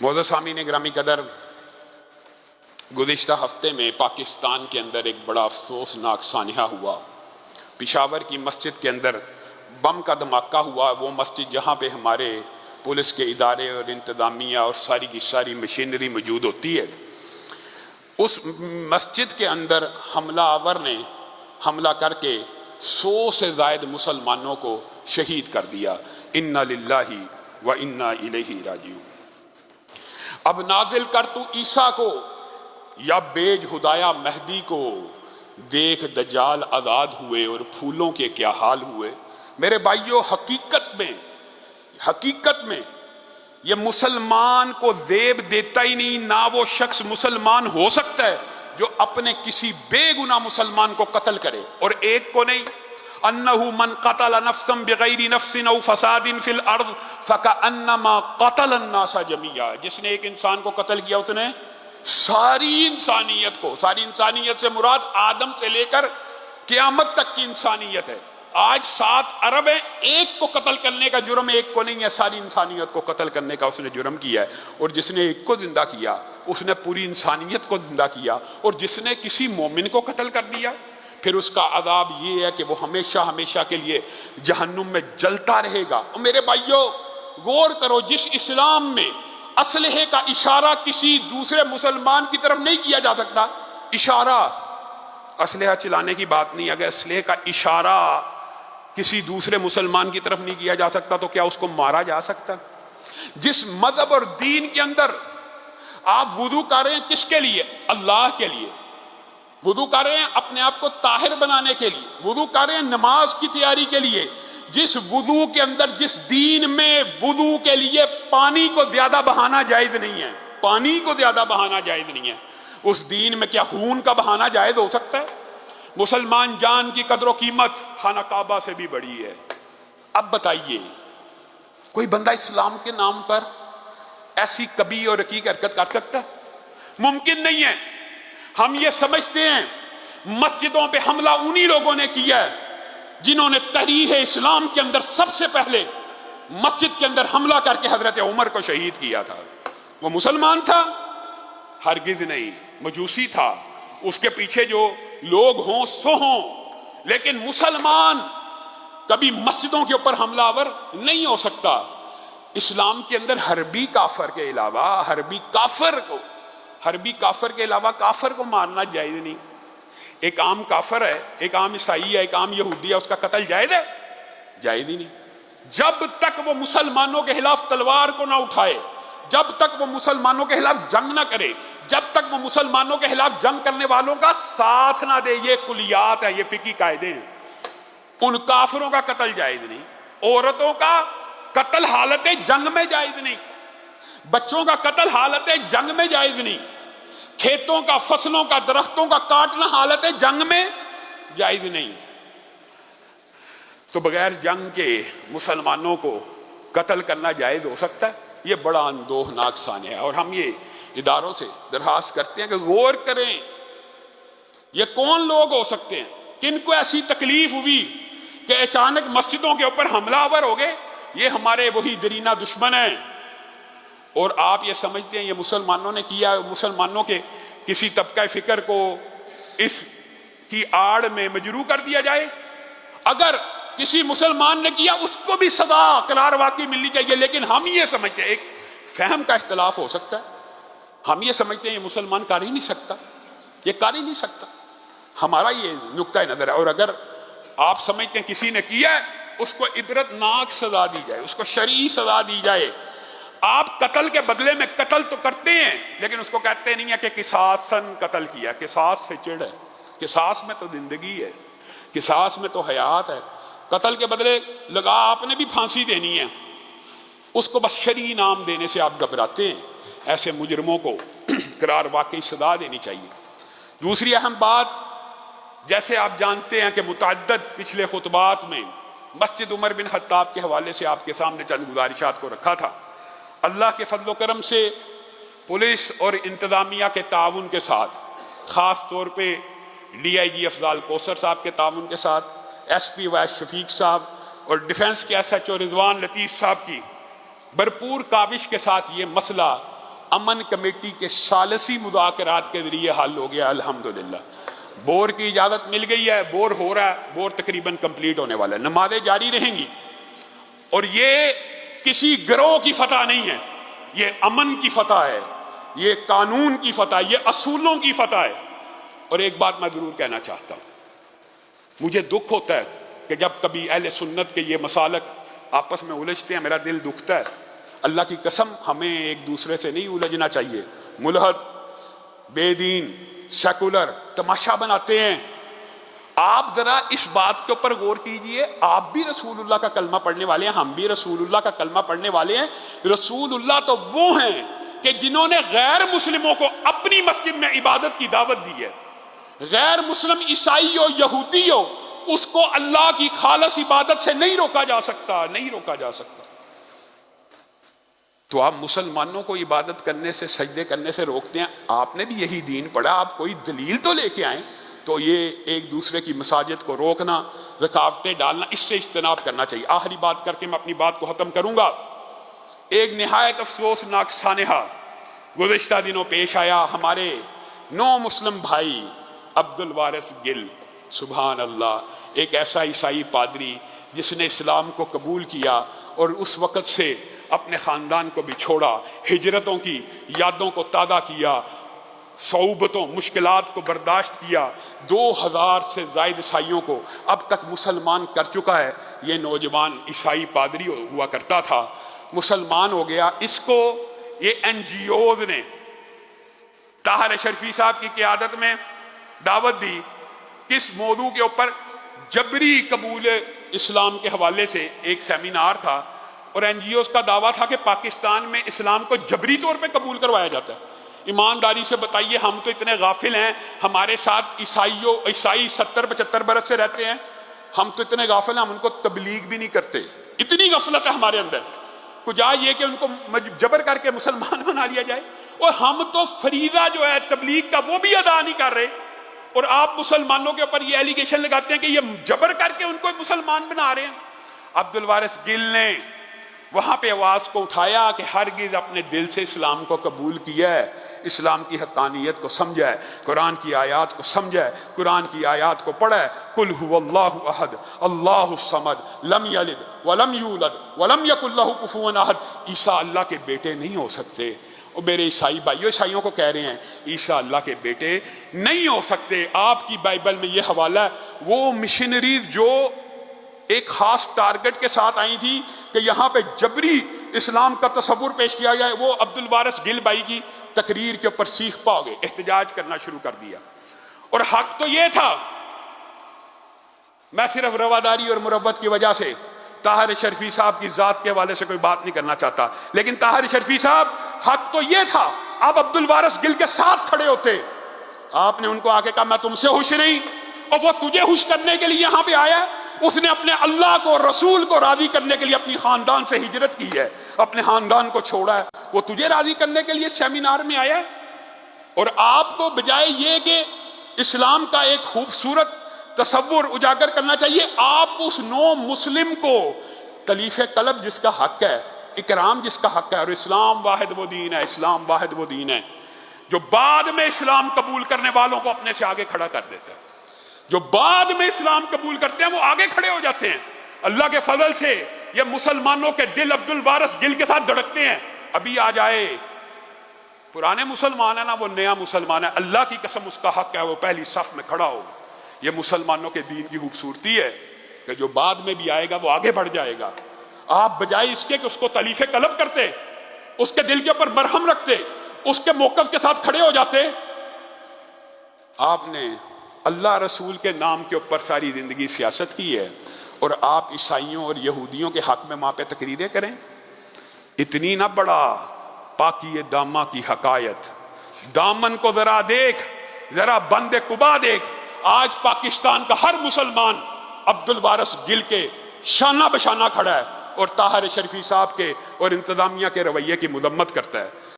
معزز سامعین گرامی قدر، گزشتہ ہفتے میں پاکستان کے اندر ایک بڑا افسوسناک سانحہ ہوا۔ پشاور کی مسجد کے اندر بم کا دھماکہ ہوا۔ وہ مسجد جہاں پہ ہمارے پولیس کے ادارے اور انتظامیہ اور ساری کی ساری مشینری موجود ہوتی ہے، اس مسجد کے اندر حملہ آور نے حملہ کر کے 100 سے زائد مسلمانوں کو شہید کر دیا۔ انا للہ و انا الیہ راجعون۔ اب نازل کر تو عیسیٰ کو یا بیج ہدایہ مہدی کو، دیکھ دجال آزاد ہوئے اور پھولوں کے کیا حال ہوئے۔ میرے بھائیو، حقیقت میں یہ مسلمان کو زیب دیتا ہی نہیں۔ نہ وہ شخص مسلمان ہو سکتا ہے جو اپنے کسی بے گناہ مسلمان کو قتل کرے، اور ایک کو نہیں۔ انہو من قتل نفسا بغیر نفس او فساد فی الارض فکأنما قتل الناس جميعا۔ جس نے ایک انسان کو قتل کیا، اس نے ساری انسانیت کو، ساری انسانیت سے مراد آدم سے لے کر قیامت تک کی انسانیت ہے۔ آج 7 ارب ہیں، ایک کو قتل کرنے کا جرم ایک کو نہیں ہے، ساری انسانیت کو قتل کرنے کا اس نے جرم کیا ہے۔ اور جس نے ایک کو زندہ کیا، اس نے پوری انسانیت کو زندہ کیا۔ اور جس نے کسی مومن کو قتل کر دیا، پھر اس کا عذاب یہ ہے کہ وہ ہمیشہ ہمیشہ کے لیے جہنم میں جلتا رہے گا۔ اور میرے بھائیو غور کرو، جس اسلام میں اسلحے کا اشارہ کسی دوسرے مسلمان کی طرف نہیں کیا جا سکتا، اشارہ، اسلحہ چلانے کی بات نہیں، اگر اسلحے کا اشارہ کسی دوسرے مسلمان کی طرف نہیں کیا جا سکتا تو کیا اس کو مارا جا سکتا؟ جس مذہب اور دین کے اندر آپ وضو کر رہے ہیں، کس کے لیے؟ اللہ کے لیے وضو کر رہے ہیں، اپنے آپ کو طاہر بنانے کے لیے وضو کر رہے ہیں، نماز کی تیاری کے لیے۔ جس وضو کے اندر، جس دین میں وضو کے لیے پانی کو زیادہ بہانا جائز نہیں ہے، پانی کو زیادہ بہانا جائز نہیں ہے، اس دین میں کیا خون کا بہانا جائز ہو سکتا ہے؟ مسلمان جان کی قدر و قیمت خانہ کعبہ سے بھی بڑی ہے۔ اب بتائیے، کوئی بندہ اسلام کے نام پر ایسی کبھی اور رقیق حرکت کر سکتا؟ ممکن نہیں ہے۔ ہم یہ سمجھتے ہیں مسجدوں پہ حملہ انہی لوگوں نے کیا ہے جنہوں نے تحریح اسلام کے اندر سب سے پہلے مسجد کے اندر حملہ کر کے حضرت عمر کو شہید کیا تھا۔ وہ مسلمان تھا؟ ہرگز نہیں، مجوسی تھا۔ اس کے پیچھے جو لوگ ہوں سو ہوں، لیکن مسلمان کبھی مسجدوں کے اوپر حملہ آور نہیں ہو سکتا۔ اسلام کے اندر حربی کافر کے علاوہ حربی کافر کے علاوہ کافر کو مارنا جائز نہیں۔ ایک عام کافر ہے، ایک عام عیسائی ہے، ایک عام یہودی ہے، اس کا قتل جائز ہے؟ جائز ہی نہیں۔ جب تک وہ مسلمانوں کے خلاف تلوار کو نہ اٹھائے، جب تک وہ مسلمانوں کے خلاف جنگ نہ کرے، جب تک وہ مسلمانوں کے خلاف جنگ کرنے والوں کا ساتھ نہ دے، یہ کلیات ہے، یہ فقہی قاعدے ہیں، ان کافروں کا قتل جائز نہیں۔ عورتوں کا قتل حالت جنگ میں جائز نہیں، بچوں کا قتل حالت جنگ میں جائز نہیں، کھیتوں کا، فصلوں کا، درختوں کا کاٹنا حالت جنگ میں جائز نہیں۔ تو بغیر جنگ کے مسلمانوں کو قتل کرنا جائز ہو سکتا ہے؟ یہ بڑا اندوہناک سانحہ ہے، اور ہم یہ اداروں سے درخواست کرتے ہیں کہ غور کریں، یہ کون لوگ ہو سکتے ہیں، کن کو ایسی تکلیف ہوئی کہ اچانک مسجدوں کے اوپر حملہ آور ہو گئے؟ یہ ہمارے وہی درینہ دشمن ہیں، اور آپ یہ سمجھتے ہیں یہ مسلمانوں نے کیا؟ مسلمانوں کے کسی طبقہ فکر کو اس کی آڑ میں مجروح کر دیا جائے؟ اگر کسی مسلمان نے کیا، اس کو بھی سزا قرار واقعی ملنی چاہیے، لیکن ہم یہ سمجھتے ہیں، ایک فہم کا اختلاف ہو سکتا ہے، ہم یہ سمجھتے ہیں یہ مسلمان کر ہی نہیں سکتا، یہ کر ہی نہیں سکتا، ہمارا یہ نقطہ نظر ہے۔ اور اگر آپ سمجھتے ہیں کسی نے کیا ہے، اس کو عبرت ناک سزا دی جائے، اس کو شرعی سزا دی جائے۔ آپ قتل کے بدلے میں قتل تو کرتے ہیں، لیکن اس کو کہتے نہیں ہے کہ قصاصاً قتل کیا، قصاص سے چڑ ہے، قصاص میں تو زندگی ہے، قصاص میں تو حیات ہے۔ قتل کے بدلے لگا آپ نے بھی پھانسی دینی ہے، اس کو بس شرعی نام دینے سے آپ گھبراتے ہیں۔ ایسے مجرموں کو قرار واقعی سزا دینی چاہیے۔ دوسری اہم بات، جیسے آپ جانتے ہیں کہ متعدد پچھلے خطبات میں مسجد عمر بن خطاب کے حوالے سے آپ کے سامنے چند گزارشات کو رکھا تھا۔ اللہ کے فضل و کرم سے پولیس اور انتظامیہ کے تعاون کے ساتھ، خاص طور پہ ڈی آئی جی افضال کوثر صاحب کے تعاون کے ساتھ، ایس پی وائس شفیق صاحب اور ڈیفنس کے ایس ایچ او رضوان لطیف صاحب کی بھرپور کاوش کے ساتھ یہ مسئلہ امن کمیٹی کے ثالثی مذاکرات کے ذریعے حل ہو گیا الحمدللہ۔ بور کی اجازت مل گئی ہے، بور ہو رہا ہے، بور تقریباً کمپلیٹ ہونے والا ہے، نمازیں جاری رہیں گی۔ اور یہ کسی گروہ کی فتح نہیں ہے، یہ امن کی فتح ہے، یہ قانون کی فتح ہے، یہ اصولوں کی فتح ہے۔ اور ایک بات میں ضرور کہنا چاہتا ہوں، مجھے دکھ ہوتا ہے کہ جب کبھی اہل سنت کے یہ مسالک آپس میں الجھتے ہیں، میرا دل دکھتا ہے۔ اللہ کی قسم ہمیں ایک دوسرے سے نہیں الجھنا چاہیے۔ ملحد، بے دین، سیکولر تماشا بناتے ہیں۔ آپ ذرا اس بات کے اوپر غور کیجئے، آپ بھی رسول اللہ کا کلمہ پڑھنے والے ہیں، ہم بھی رسول اللہ کا کلمہ پڑھنے والے ہیں۔ رسول اللہ تو وہ ہیں کہ جنہوں نے غیر مسلموں کو اپنی مسجد میں عبادت کی دعوت دی ہے۔ غیر مسلم عیسائی ہو، یہودی ہو، اس کو اللہ کی خالص عبادت سے نہیں روکا جا سکتا، نہیں روکا جا سکتا۔ تو آپ مسلمانوں کو عبادت کرنے سے، سجدے کرنے سے روکتے ہیں۔ آپ نے بھی یہی دین پڑھا، آپ کوئی دلیل تو لے کے آئیں۔ تو یہ ایک دوسرے کی مساجد کو روکنا، رکاوٹیں ڈالنا، اس سے اجتناب کرنا چاہیے۔ آخری بات کر کے میں اپنی بات کو ختم کروں گا۔ ایک نہایت افسوسناک سانحہ گزشتہ دنوں پیش آیا۔ ہمارے نو مسلم بھائی عبد الوارث گل، سبحان اللہ، ایک ایسا عیسائی پادری جس نے اسلام کو قبول کیا اور اس وقت سے اپنے خاندان کو بھی چھوڑا، ہجرتوں کی یادوں کو تازہ کیا، صعوبتوں، مشکلات کو برداشت کیا، 2000 سے زائد عیسائیوں کو اب تک مسلمان کر چکا ہے۔ یہ نوجوان عیسائی پادری ہوا کرتا تھا، مسلمان ہو گیا۔ اس کو یہ این جی اوز نے طاہر اشرفی صاحب کی قیادت میں دعوت دی۔ کس موضوع کے اوپر؟ جبری قبول اسلام کے حوالے سے ایک سیمینار تھا، اور این جی اوز کا دعویٰ تھا کہ پاکستان میں اسلام کو جبری طور پہ قبول کروایا جاتا ہے۔ ایمانداری سے بتائیے، ہم تو اتنے غافل ہیں، ہمارے ساتھ عیسائی 70-75 برس سے رہتے ہیں، ہم تو اتنے غافل ہیں، ہم ان کو تبلیغ بھی نہیں کرتے۔ اتنی غفلت ہے ہمارے اندر، کجا یہ کہ ان کو جبر کر کے مسلمان بنا لیا جائے۔ اور ہم تو فریضہ جو ہے تبلیغ کا وہ بھی ادا نہیں کر رہے، اور آپ مسلمانوں کے اوپر یہ ایلیگیشن لگاتے ہیں کہ یہ جبر کر کے ان کو مسلمان بنا رہے ہیں۔ عبد الوارث گل نے وہاں پہ آواز کو اٹھایا کہ ہرگز اپنے دل سے اسلام کو قبول کیا ہے، اسلام کی حقانیت کو سمجھا ہے، قرآن کی آیات کو سمجھا ہے، قرآن کی آیات کو پڑھا ہے۔ قل هو اللہ احد اللہ الصمد لم یلد ولم یولد ولم یکن لہ کفوا احد۔ عیسیٰ اللہ کے بیٹے نہیں ہو سکتے۔ اور میرے عیسائی بھائیوں، عیسائیوں کو کہہ رہے ہیں عیسیٰ اللہ کے بیٹے نہیں ہو سکتے۔ آپ کی بائبل میں یہ حوالہ ہے، وہ مشنریز جو ایک خاص ٹارگٹ کے ساتھ آئی تھی کہ یہاں پہ جبری اسلام کا تصور پیش کیا جائے، وہ عبد الوارث گل بھائی کی تقریر کے اوپر سیخ پا گئے، احتجاج کرنا شروع کر دیا۔ اور حق تو یہ تھا، میں صرف رواداری اور مروت کی وجہ سے طاہر شرفی صاحب کی ذات کے حوالے سے کوئی بات نہیں کرنا چاہتا، لیکن طاہر شرفی صاحب، حق تو یہ تھا، آپ عبد الوارث گل کے ساتھ کھڑے ہوتے۔ آپ نے ان کو آگے کہا میں تم سے خوش نہیں، اور وہ تجھے خوش کرنے کے لیے یہاں پہ آیا۔ اس نے اپنے اللہ کو، رسول کو راضی کرنے کے لیے اپنی خاندان سے ہجرت کی ہے، اپنے خاندان کو چھوڑا ہے، وہ تجھے راضی کرنے کے لیے سیمینار میں آیا ہے۔ اور آپ کو بجائے یہ کہ اسلام کا ایک خوبصورت تصور اجاگر کرنا چاہیے، آپ اس نو مسلم کو تلیف قلب جس کا حق ہے، اکرام جس کا حق ہے، اور اسلام واحد وہ دین ہے، اسلام واحد وہ دین ہے جو بعد میں اسلام قبول کرنے والوں کو اپنے سے آگے کھڑا کر دیتا ہے۔ جو بعد میں اسلام قبول کرتے ہیں وہ آگے کھڑے ہو جاتے ہیں۔ اللہ کے فضل سے یہ مسلمانوں کے دل عبد الوارث گل کے ساتھ دھڑکتے ہیں۔ ابھی آ جائے، پرانے مسلمان ہے نا، وہ نیا مسلمان ہے، اللہ کی قسم اس کا حق ہے وہ پہلی صف میں کھڑا ہوگا۔ یہ مسلمانوں کے دین کی خوبصورتی ہے کہ جو بعد میں بھی آئے گا وہ آگے بڑھ جائے گا۔ آپ بجائے اس کے کہ اس کو تلیف قلب کرتے، اس کے دل کے اوپر مرہم رکھتے، اس کے موقف کے ساتھ کھڑے ہو جاتے، آپ نے اللہ رسول کے نام کے اوپر ساری زندگی سیاست کی ہے، اور آپ عیسائیوں اور یہودیوں کے حق میں وہاں پہ تقریریں کریں۔ اتنی نہ بڑا پاکی دامہ کی حقائق، دامن کو ذرا دیکھ، ذرا بند قبا دیکھ۔ آج پاکستان کا ہر مسلمان عبد الوارث گل کے شانہ بشانہ کھڑا ہے، اور طاہر شرفی صاحب کے اور انتظامیہ کے رویے کی مذمت کرتا ہے۔